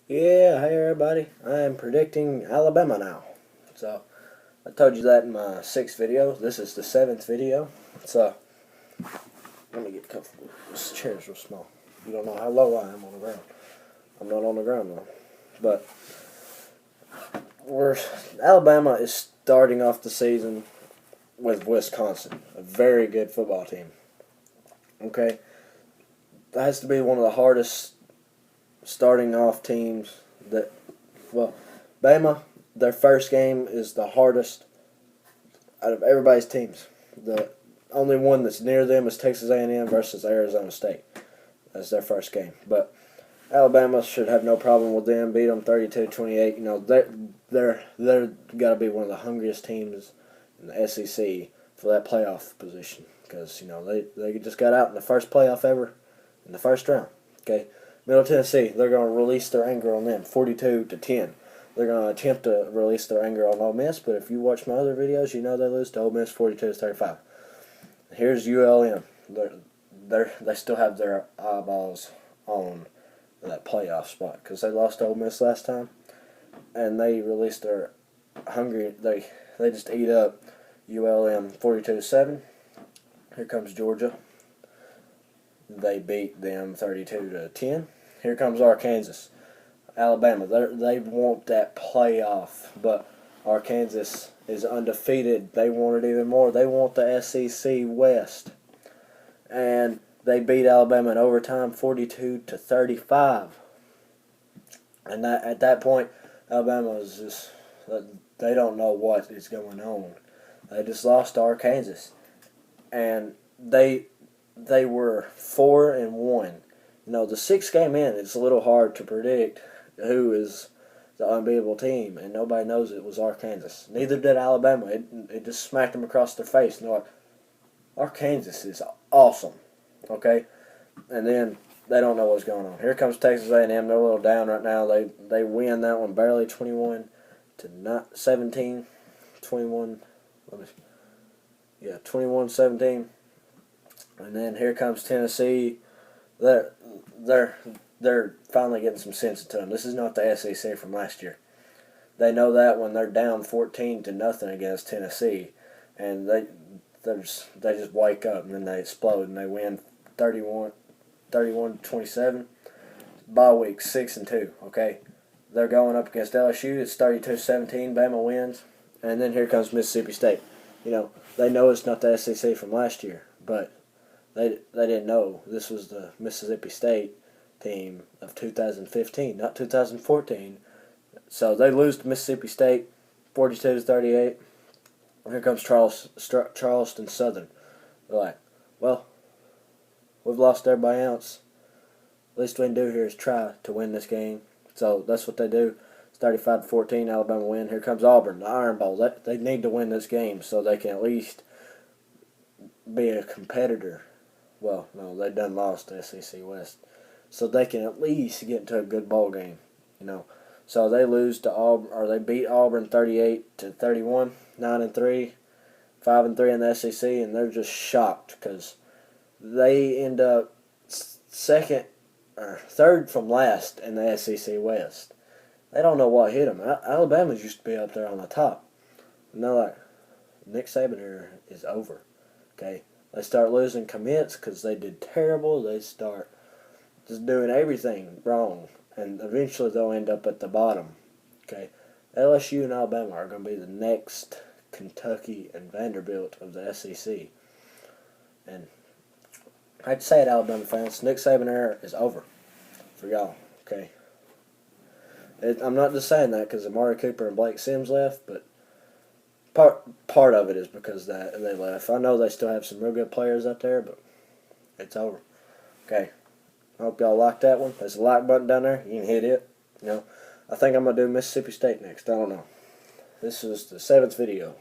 Yeah, hey everybody. I am predicting Alabama now. So, I told you that in my sixth video. This is the seventh video. So, let me get comfortable. This chair's real small. You don't know how low I am on the ground. I'm not on the ground though. But, Alabama is starting off the season with Wisconsin, a very good football team. Okay? That has to be one of the hardest starting off teams Bama, their first game is the hardest out of everybody's teams. The only one that's near them is Texas A&M versus Arizona State. That's their first game. But Alabama should have no problem with them. Beat them 32-28. You know, they're got to be one of the hungriest teams in the SEC for that playoff position because they just got out in the first playoff ever in the first round. Okay, Middle Tennessee, they're going to release their anger on them, 42-10. They're going to attempt to release their anger on Ole Miss, but if you watch my other videos, you know they lose to Ole Miss 42-35. Here's ULM. They still have their eyeballs on that playoff spot because they lost to Ole Miss last time, and they released their hungry. They just eat up ULM 42-7. Here comes Georgia. They beat them 32-10. Here comes Arkansas. Alabama, they want that playoff, but Arkansas is undefeated. They want it even more. They want the SEC West. And they beat Alabama in overtime 42-35. And at that point, Alabama is just, they don't know what is going on. They just lost to Arkansas. And they were 4-1. The sixth game in, it's a little hard to predict who is the unbeatable team, and nobody knows it was Arkansas. Neither did Alabama. It just smacked them across their face. And they're like, Arkansas is awesome, okay? And then they don't know what's going on. Here comes Texas A&M. They're a little down right now. They win that one barely, 21-17, 21-17. And then here comes Tennessee. They're finally getting some sense into them. This is not the SEC from last year. They know that when they're down 14-0 against Tennessee, and they just wake up and then they explode and they win 31-27. Bye week 6-2. Okay, they're going up against LSU. It's 32-17. Bama wins, and then here comes Mississippi State. They know it's not the SEC from last year, but they didn't know this was the Mississippi State team of 2015, not 2014. So they lose to Mississippi State 42-38. Here comes Charleston Southern. They're like, well, we've lost everybody else. Least we can do here is try to win this game. So that's what they do. It's 35-14, Alabama win. Here comes Auburn, the Iron Bowl. They need to win this game so they can at least be a competitor. Well, no, they done lost the SEC West. So they can at least get into a good bowl game, So they lose to Auburn, or they beat Auburn 38-31, 9-3, 5-3 in the SEC, and they're just shocked because they end up third from last in the SEC West. They don't know what hit them. Alabama's used to be up there on the top, and they're like, Nick Saban era is over. Okay, they start losing commits because they did terrible. They start just doing everything wrong, and eventually they'll end up at the bottom. Okay, LSU and Alabama are going to be the next Kentucky and Vanderbilt of the SEC. And I'd say it, Alabama fans, Nick Saban era is over for y'all. Okay, I'm not just saying that because Amari Cooper and Blake Sims left, but part of it is because that they left. I know they still have some real good players out there, but it's over. Okay. I hope y'all like that one. There's a like button down there. You can hit it. I think I'm going to do Mississippi State next. I don't know. This is the seventh video.